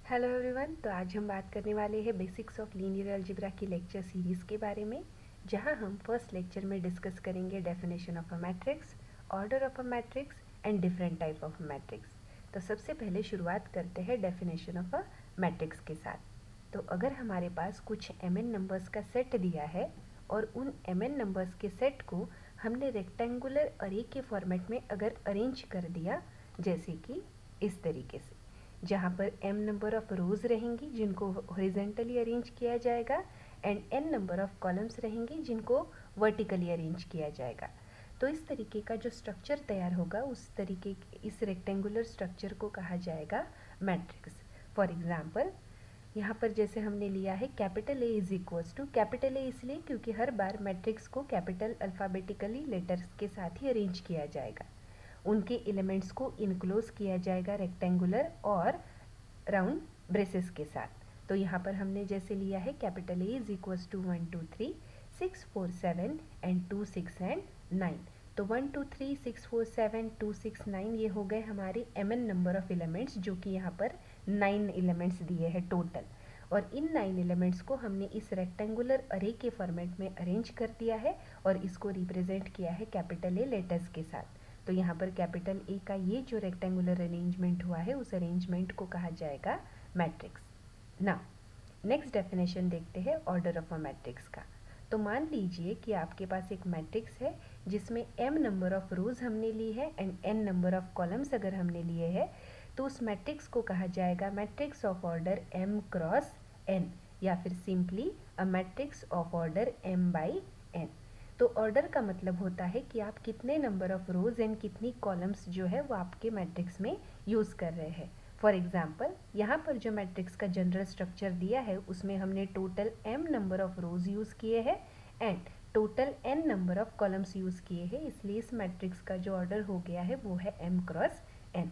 Hello everyone. तो आज हम बात करने वाले हैं बेसिक्स ऑफ लीनियर अलजेब्रा की लेक्चर सीरीज़ के बारे में, जहां हम फर्स्ट लेक्चर में डिस्कस करेंगे definition of a matrix, order of a matrix and different type of matrix. तो सबसे पहले शुरुआत करते हैं डेफिनेशन ऑफ अ मैट्रिक्स के साथ। तो अगर हमारे पास कुछ mn नंबर्स का सेट दिया है और उन mn नंबर्स के सेट को हमने रेक्टेंगुलर अरे के फॉर्मेट में अगर अरेंज कर दिया, जैसे कि इस तरीके से, जहाँ पर m नंबर ऑफ रोज रहेंगी जिनको हॉरिजेंटली अरेंज किया जाएगा and n number of columns रहेंगी जिनको वर्टिकली अरेंज किया जाएगा। तो इस तरीके का जो स्ट्रक्चर तैयार होगा इस रेक्टेंगुलर स्ट्रक्चर को कहा जाएगा मैट्रिक्स। फॉर एग्जांपल यहाँ पर जैसे हमने लिया है capital A is equals to, capital A इसलिए क्योंकि हर बार मैट्रिक्स को कैपिटल अल्फ़ाबेटिकली लेटर्स के साथ ही अरेंज किया जाएगा, उनके एलिमेंट्स को इनक्लोज किया जाएगा रेक्टेंगुलर और राउंड ब्रेसेस के साथ। तो यहाँ पर हमने जैसे लिया है capital A is equals to 1 2 3 6 4 7 and 2 6 and 9। तो 1 2 3 6 4 7 2 6 9 ये हो गए हमारे mn नंबर ऑफ एलिमेंट्स, जो कि यहाँ पर 9 एलिमेंट्स दिए हैं टोटल। और इन 9 एलिमेंट्स को हमने इस रेक्टेंगुलर अरे के फॉर्मेट में अरेंज कर दिया है और इसको रिप्रेजेंट किया है कैपिटल A लेटर्स के साथ। तो यहाँ पर कैपिटल A का ये जो रेक्टेंगुलर अरेंजमेंट हुआ है उस अरेंजमेंट को कहा जाएगा मैट्रिक्स। नाउ नेक्स्ट डेफिनेशन देखते हैं ऑर्डर ऑफ अ मैट्रिक्स का। तो मान लीजिए कि आपके पास एक मैट्रिक्स है जिसमें m नंबर ऑफ रोज हमने ली है and n number of columns अगर हमने लिए हैं, तो उस मैट्रिक्स को कहा जाएगा matrix of order m cross n, या फिर simply a matrix of order m by n। तो ऑर्डर का मतलब होता है कि आप कितने नंबर ऑफ रोज एंड कितनी कॉलम्स जो है वो आपके मैट्रिक्स में यूज़ कर रहे हैं। फॉर एग्जाम्पल यहाँ पर जो मैट्रिक्स का जनरल स्ट्रक्चर दिया है उसमें हमने total m number of rose use किए हैं and total n number of columns use किए हैं, इसलिए इस मैट्रिक्स का जो ऑर्डर हो गया है वो है m क्रॉस n।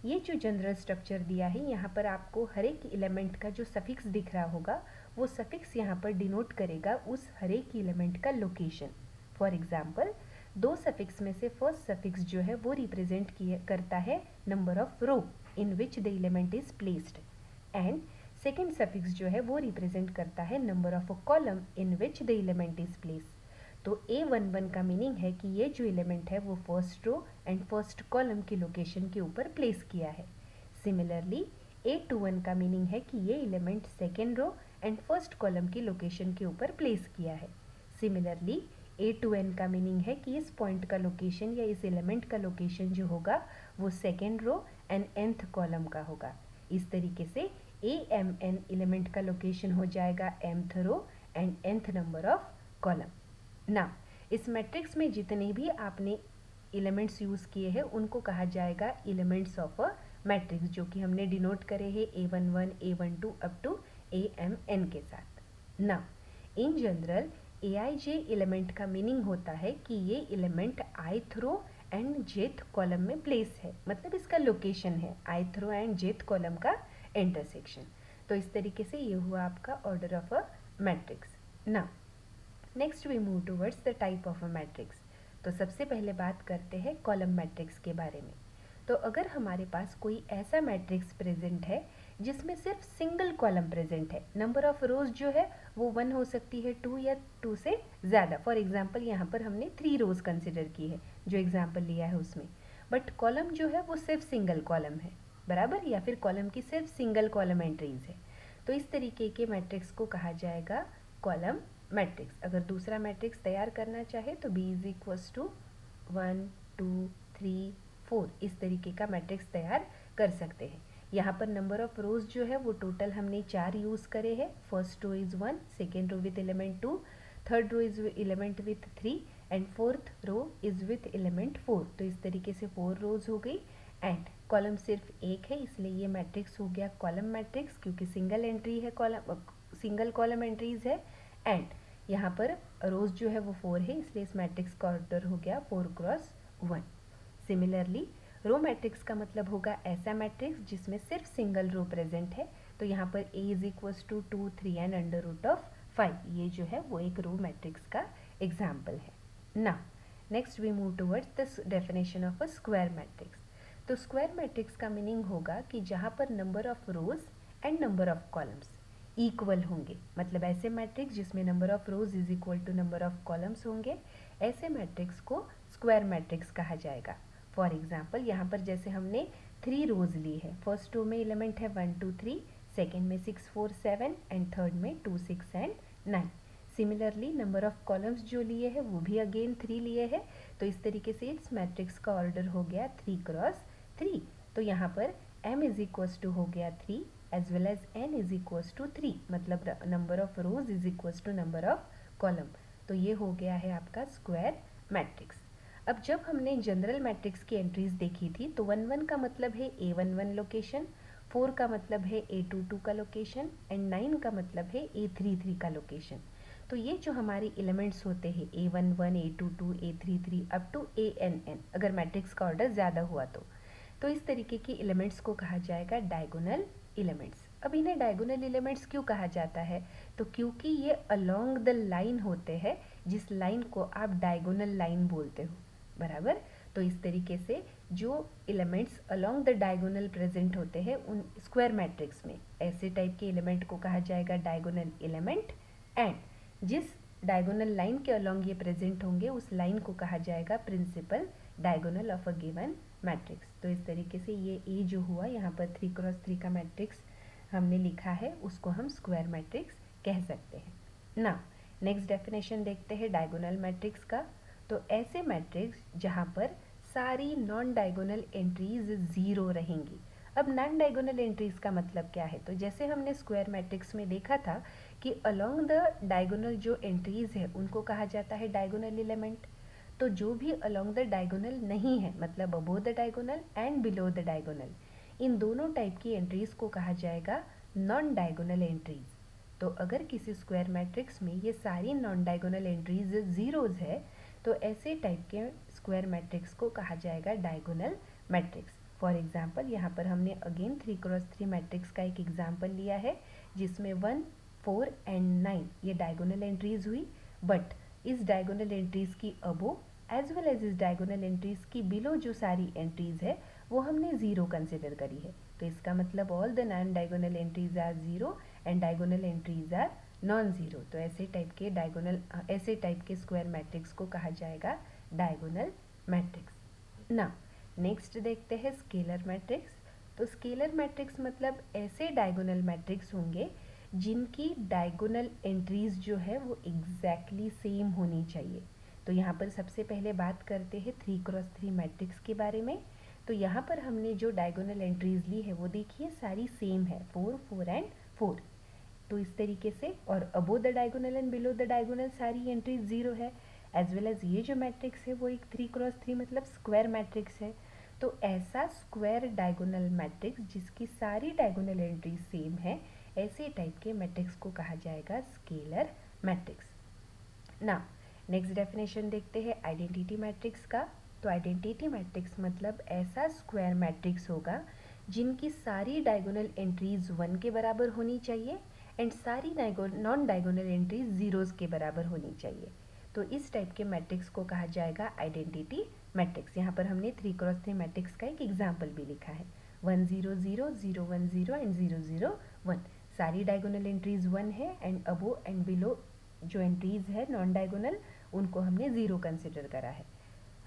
ये जो जनरल स्ट्रक्चर दिया है यहाँ पर आपको हर एक एलिमेंट का जो सफिक्स दिख रहा होगा वो सफिक्स यहाँ पर डिनोट करेगा उस हर एक एलिमेंट का लोकेशन। फॉर एग्जाम्पल दो सफिक्स में से फर्स्ट सफिक्स जो है वो रिप्रेजेंट करता है number of row in which the element is placed and second suffix जो है वो रिप्रेजेंट करता है number of a column in which the element is placed. तो A11 का मीनिंग है कि ये जो एलिमेंट है वो first row and first column की लोकेशन के ऊपर प्लेस किया है। सिमिलरली A21 का मीनिंग है कि ये element second row and first column की लोकेशन के ऊपर प्लेस किया है। सिमिलरली A2n का मीनिंग है कि इस पॉइंट का लोकेशन या इस एलिमेंट का लोकेशन जो होगा वो second row and nth column का होगा। इस तरीके से AMN एलिमेंट का लोकेशन हो जाएगा mth row and nth number of column. ना इस मैट्रिक्स में जितने भी आपने एलिमेंट्स यूज़ किए हैं उनको कहा जाएगा एलिमेंट्स ऑफ अ मैट्रिक्स, जो कि हमने डिनोट करे हैं A11 A12 up to AMN के साथ। ना इन जनरल AIJ एलिमेंट का मीनिंग होता है कि ये element ith row and jth column में प्लेस है, मतलब इसका लोकेशन है ith row and jth column का इंटरसेक्शन। तो इस तरीके से ये हुआ आपका ऑर्डर ऑफ अ मैट्रिक्स। ना next we move towards the type of a matrix. तो सबसे पहले बात करते हैं कॉलम मैट्रिक्स के बारे में। तो अगर हमारे पास कोई ऐसा मैट्रिक्स प्रेजेंट है जिसमें सिर्फ सिंगल कॉलम प्रेजेंट है, नंबर ऑफ रोज जो है वो 1 हो सकती है, 2 या 2 से ज़्यादा। फॉर एग्जांपल यहाँ पर हमने 3 रोज कंसिडर की है जो एग्जांपल लिया है उसमें, बट कॉलम जो है वो सिर्फ सिंगल कॉलम है बराबर, या फिर कॉलम की सिर्फ सिंगल कॉलम एंट्रीज है। तो इस तरीके के मैट्रिक्स को कहा जाएगा कॉलम मैट्रिक्स। अगर दूसरा मैट्रिक्स तैयार करना चाहे तो B इज इक्वल्स टू 1 2 3 4 इस तरीके का मैट्रिक्स तैयार कर सकते हैं। यहाँ पर नंबर ऑफ रोज जो है वो टोटल हमने 4 यूज़ करे हैं। First row is 1, second row with element 2, third row is element with 3 and fourth row is with element 4। तो इस तरीके से 4 रोज हो गई एंड कॉलम सिर्फ एक है, इसलिए ये मैट्रिक्स हो गया कॉलम मैट्रिक्स, क्योंकि सिंगल एंट्री है, कॉलम सिंगल कॉलम एंट्रीज है एंड यहाँ पर रोज जो है वो 4 है, इसलिए इस मैट्रिक्स का ऑर्डर हो गया 4 क्रॉस 1। सिमिलरली रो मैट्रिक्स का मतलब होगा ऐसा मैट्रिक्स जिसमें सिर्फ सिंगल रो प्रेजेंट है। तो यहाँ पर A is equals to 2 3 and under root of 5, ये जो है वो एक रो मैट्रिक्स का एग्जाम्पल है। ना next we move towards the definition of a square matrix. तो स्क्वायर मैट्रिक्स का मीनिंग होगा कि जहाँ पर number of rows and number of columns equal होंगे, मतलब ऐसे मैट्रिक्स जिसमें number of rows is equal to number of columns होंगे, ऐसे मैट्रिक्स को स्क्वायर मैट्रिक्स कहा जाएगा। फॉर एग्जाम्पल यहाँ पर जैसे हमने 3 रोज ली है, फर्स्ट रो में एलिमेंट है 1 2 3, सेकेंड में 6 4 7 एंड थर्ड में 2 6 and 9। Similarly number of columns जो लिए हैं वो भी अगेन 3 लिए हैं, तो इस तरीके से इस मैट्रिक्स का ऑर्डर हो गया 3 क्रॉस 3। तो यहाँ पर m इज इक्वल्स टू हो गया 3 as well as n is equals to 3, मतलब number of rows is equals to number of column. तो ये हो गया है आपका स्क्वायर मैट्रिक्स। अब जब हमने जनरल मैट्रिक्स की एंट्रीज देखी थी तो 1 1 का मतलब है A11 लोकेशन, 4 का मतलब है A22 का लोकेशन एंड 9 का मतलब है A33 का लोकेशन। तो ये जो हमारे एलिमेंट्स होते हैं A11, A22, A33 up to ANN, अगर मैट्रिक्स का ऑर्डर ज़्यादा हुआ तो इस तरीके के एलिमेंट्स को कहा जाएगा डायगोनल एलिमेंट्स। अब इन्हें डायगोनल एलिमेंट्स क्यों कहा जाता है? तो क्योंकि ये अलोंग द लाइन होते हैं, जिस लाइन को आप डायगोनल लाइन बोलते हो, बराबर। तो इस तरीके से जो elements along the diagonal present होते हैं उन स्क्वायर मैट्रिक्स में, ऐसे टाइप के एलिमेंट को कहा जाएगा डायगोनल एलिमेंट, एंड जिस डायगोनल लाइन के अलोंग ये प्रेजेंट होंगे उस लाइन को कहा जाएगा principal diagonal of a given matrix. तो इस तरीके से ये ए जो हुआ यहाँ पर 3 क्रॉस 3 का मैट्रिक्स हमने लिखा है, उसको हम स्क्वायर मैट्रिक्स कह सकते हैं ना। नेक्स्ट डेफिनेशन देखते हैं डायगोनल मैट्रिक्स का। तो ऐसे मैट्रिक्स जहाँ पर सारी नॉन डायगोनल एंट्रीज ज़ीरो रहेंगी। अब नॉन डायगोनल एंट्रीज का मतलब क्या है? तो जैसे हमने स्क्वायर मैट्रिक्स में देखा था कि अलोंग द डायगोनल जो एंट्रीज है उनको कहा जाता है डायगोनल एलिमेंट। तो जो भी अलोंग द डायगोनल नहीं है, मतलब above the diagonal and below the diagonal, इन दोनों टाइप की एंट्रीज को कहा जाएगा नॉन डायगोनल एंट्रीज। तो अगर किसी स्क्वायर मैट्रिक्स में ये सारी नॉन डायगोनल एंट्रीज ज़ीरोज़ है तो ऐसे टाइप के स्क्वायर मैट्रिक्स को कहा जाएगा डायगोनल मैट्रिक्स। फॉर एग्जाम्पल यहाँ पर हमने अगेन 3 क्रॉस 3 मैट्रिक्स का एक एग्जाम्पल लिया है जिसमें 1 4 एंड 9 ये डायगोनल एंट्रीज हुई, बट इस डायगोनल एंट्रीज की अबो एज वेल एज इस डायगोनल एंट्रीज की बिलो जो सारी एंट्रीज है वो हमने ज़ीरो कंसिडर करी है। तो इसका मतलब all the non diagonal entries are zero and diagonal entries are non zero. तो ऐसे टाइप के स्क्वायर मैट्रिक्स को कहा जाएगा डायगोनल मैट्रिक्स ना। नेक्स्ट देखते हैं स्केलर मैट्रिक्स। तो स्केलर मैट्रिक्स मतलब ऐसे डायगोनल मैट्रिक्स होंगे जिनकी डायगोनल एंट्रीज जो है वो एग्जैक्टली सेम होनी चाहिए। तो यहाँ पर सबसे पहले बात करते हैं 3 क्रॉस 3 मैट्रिक्स के बारे में। तो यहाँ पर हमने जो डायगोनल एंट्रीज ली है वो देखिए सारी सेम है, 4 4 एंड 4। तो इस तरीके से, और above the diagonal and below the diagonal सारी एंट्रीज ज़ीरो है, एज वेल एज ये जो मैट्रिक्स है वो एक 3 क्रॉस 3 मतलब स्क्वायर मैट्रिक्स है। तो ऐसा स्क्वायर डायगोनल मैट्रिक्स जिसकी सारी डायगोनल एंट्रीज सेम है, ऐसे टाइप के मैट्रिक्स को कहा जाएगा स्केलर मैट्रिक्स ना। नेक्स्ट डेफिनेशन देखते हैं आइडेंटिटी मैट्रिक्स का। तो आइडेंटिटी मैट्रिक्स मतलब ऐसा स्क्वायर मैट्रिक्स होगा जिनकी सारी डायगोनल एंट्रीज 1 के बराबर होनी चाहिए एंड सारी नॉन डायगोनल एंट्रीज ज़ीरोज़ के बराबर होनी चाहिए। तो इस टाइप के मैट्रिक्स को कहा जाएगा आइडेंटिटी मैट्रिक्स। यहाँ पर हमने 3 क्रॉस 3 मैट्रिक्स का एक एग्जाम्पल भी लिखा है, 1 0 0 0 1 0 एंड 0 0 1। सारी डायगोनल एंट्रीज 1 है एंड अबो एंड बिलो जो एंट्रीज है नॉन डायगोनल उनको हमने ज़ीरो कंसिडर करा है।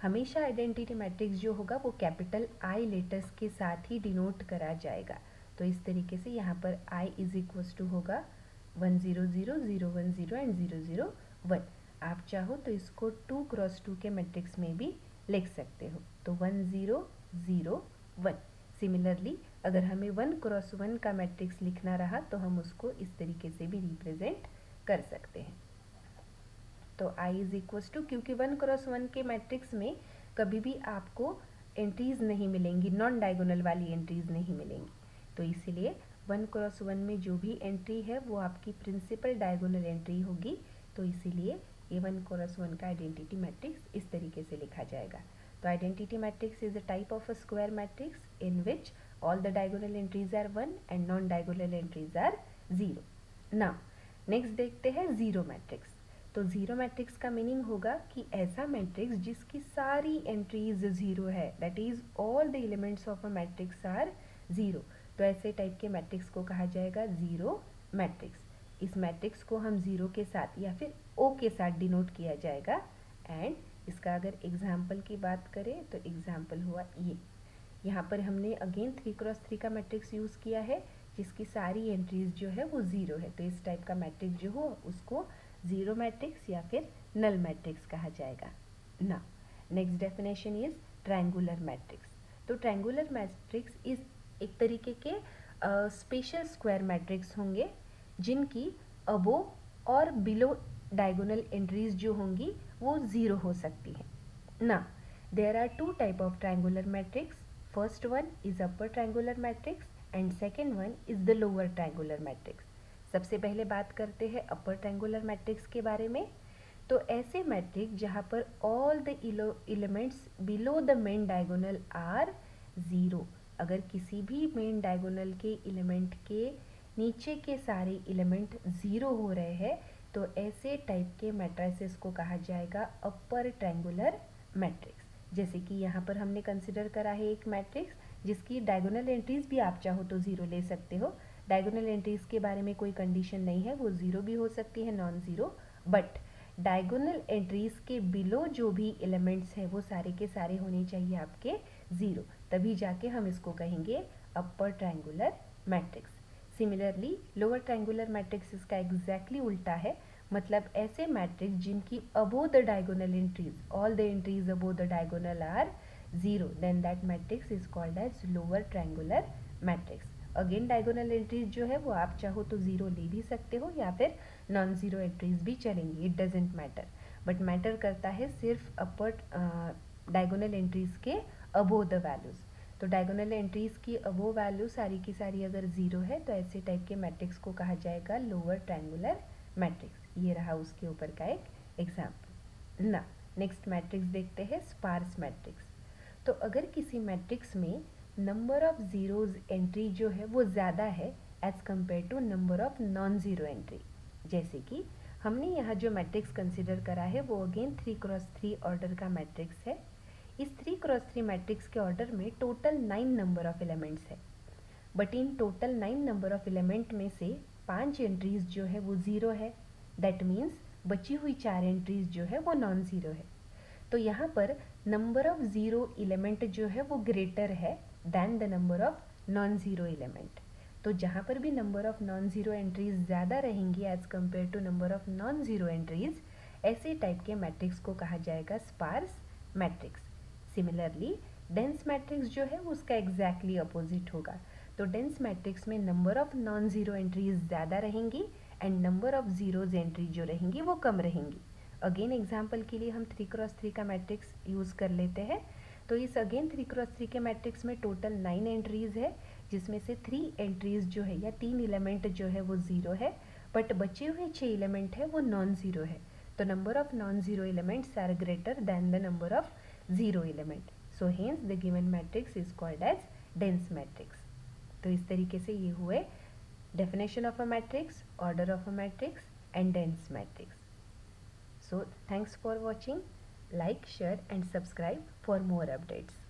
हमेशा आइडेंटिटी मैट्रिक्स जो होगा वो कैपिटल आई लेटर्स के साथ ही डिनोट करा जाएगा। तो इस तरीके से यहाँ पर आई इज इक्वल्स टू होगा 1 0 0 0 1 0 एंड 0 0 1। आप चाहो तो इसको 2 क्रॉस 2 के मैट्रिक्स में भी लिख सकते हो, तो 1 0 0 1। सिमिलरली अगर हमें 1 क्रॉस 1 का मैट्रिक्स लिखना रहा तो हम उसको इस तरीके से भी रिप्रेजेंट कर सकते हैं। तो I इज इक्वल्स टू, क्योंकि 1 क्रॉस 1 के मैट्रिक्स में कभी भी आपको एंट्रीज नहीं मिलेंगी, नॉन डायगोनल वाली एंट्रीज नहीं मिलेंगी, तो इसीलिए 1 क्रॉस 1 में जो भी एंट्री है वो आपकी प्रिंसिपल डायगोनल एंट्री होगी। तो इसीलिए ये 1 क्रॉस 1 का आइडेंटिटी मैट्रिक्स इस तरीके से लिखा जाएगा। तो identity matrix is a type of a square matrix in which all the diagonal entries are 1 and non diagonal entries are 0 ना। नेक्स्ट देखते हैं जीरो मैट्रिक्स। तो ज़ीरो मैट्रिक्स का मीनिंग होगा कि ऐसा मैट्रिक्स जिसकी सारी एंट्रीज ज़ीरो है, that is all the elements of a matrix are zero. तो ऐसे टाइप के मैट्रिक्स को कहा जाएगा ज़ीरो मैट्रिक्स। इस मैट्रिक्स को हम ज़ीरो के साथ या फिर ओ के साथ डिनोट किया जाएगा। एंड इसका अगर एग्जाम्पल की बात करें तो एग्जाम्पल हुआ ये, यहाँ पर हमने अगेन 3x3 का मैट्रिक्स यूज़ किया है जिसकी सारी एंट्रीज जो है वो ज़ीरो है। तो इस टाइप का मैट्रिक्स जो हो उसको ज़ीरो मैट्रिक्स या फिर नल मैट्रिक्स कहा जाएगा ना। Next definition is triangular matrix. तो ट्रायंगुलर मैट्रिक्स इज एक तरीके के स्पेशल स्क्वायर मैट्रिक्स होंगे जिनकी अबोव और बिलो डायगोनल एंट्रीज जो होंगी वो ज़ीरो हो सकती है ना। There are two type of triangular matrix. First one is upper triangular matrix and second one is the lower triangular matrix. सबसे पहले बात करते हैं अपर ट्रायंगुलर मैट्रिक्स के बारे में। तो ऐसे मैट्रिक्स जहाँ पर all the elements below the main diagonal are zero, अगर किसी भी मेन डायगोनल के एलिमेंट के नीचे के सारे एलिमेंट ज़ीरो हो रहे हैं तो ऐसे टाइप के मैट्रिसेस को कहा जाएगा अपर ट्रायंगुलर मैट्रिक्स। जैसे कि यहाँ पर हमने कंसिडर करा है एक मैट्रिक्स जिसकी डायगोनल एंट्रीज भी आप चाहो तो ज़ीरो ले सकते हो। डायगोनल एंट्रीज के बारे में कोई कंडीशन नहीं है, वो ज़ीरो भी हो सकती है, non zero, but diagonal entries के बिलो जो भी एलिमेंट्स है वो सारे के सारे होने चाहिए आपके ज़ीरो, तभी जाके हम इसको कहेंगे upper triangular matrix. Similarly lower triangular matrix इसका एग्जैक्टली उल्टा है, मतलब ऐसे मैट्रिक्स जिनकी above the diagonal entries, all the entries above the diagonal are zero, then that matrix is called as lower triangular matrix. Again diagonal entries जो है वो आप चाहो तो ज़ीरो ले भी सकते हो या फिर नॉन ज़ीरो एंट्रीज भी चलेंगी, it doesn't matter, but matter करता है सिर्फ अपर डायगोनल एंट्रीज के अबोव द वैल्यूज़। तो डायगोनल एंट्रीज की अबोव वैल्यू सारी की सारी अगर ज़ीरो है तो ऐसे टाइप के मैट्रिक्स को कहा जाएगा लोअर ट्रायंगुलर मैट्रिक्स। ये रहा उसके ऊपर का एक एग्जाम्पल ना। नेक्स्ट मैट्रिक्स देखते हैं स्पार्स मैट्रिक्स। तो अगर किसी मैट्रिक्स में नंबर ऑफ ज़ीरोज़ एंट्री जो है वो ज़्यादा है as compare to number of non zero entry, जैसे कि हमने यहाँ जो मैट्रिक्स कंसिडर करा है वो अगेन 3x3 ऑर्डर का मैट्रिक्स है। इस 3x3 मैट्रिक्स के ऑर्डर में टोटल 9 नंबर ऑफ एलिमेंट्स है, but in total 9 number of element में से 5 एंट्रीज जो है वो ज़ीरो है, दैट मीन्स बची हुई 4 एंट्रीज जो है वो नॉन ज़ीरो है। तो यहाँ पर नंबर ऑफ ज़ीरो एलिमेंट जो है वो ग्रेटर है than the number of non zero element. तो जहाँ पर भी number of non zero entries ज़्यादा रहेंगी as compare to number of non zero entries, ऐसे टाइप के मैट्रिक्स को कहा जाएगा sparse matrix. Similarly dense matrix जो है उसका एग्जैक्टली अपोजिट होगा। तो डेंस मैट्रिक्स में number of non zero entries ज़्यादा रहेंगी and number of zeros entry जो रहेंगी वो कम रहेंगी। अगेन एग्जाम्पल के लिए हम 3x3 का मैट्रिक्स यूज़ कर लेते हैं। तो इस अगेन 3x3 के मैट्रिक्स में टोटल 9 एंट्रीज़ है जिसमें से 3 एंट्रीज़ जो है या 3 एलिमेंट जो है वो ज़ीरो है, बट बचे हुए 6 एलिमेंट है वो नॉन ज़ीरो है। तो number of non zero elements are greater than the number of zero element, so hence the given matrix is called as dense matrix. तो इस तरीके से ये हुए definition of a matrix, order of a matrix and dense matrix. So thanks for watching. Like, share and subscribe for more updates.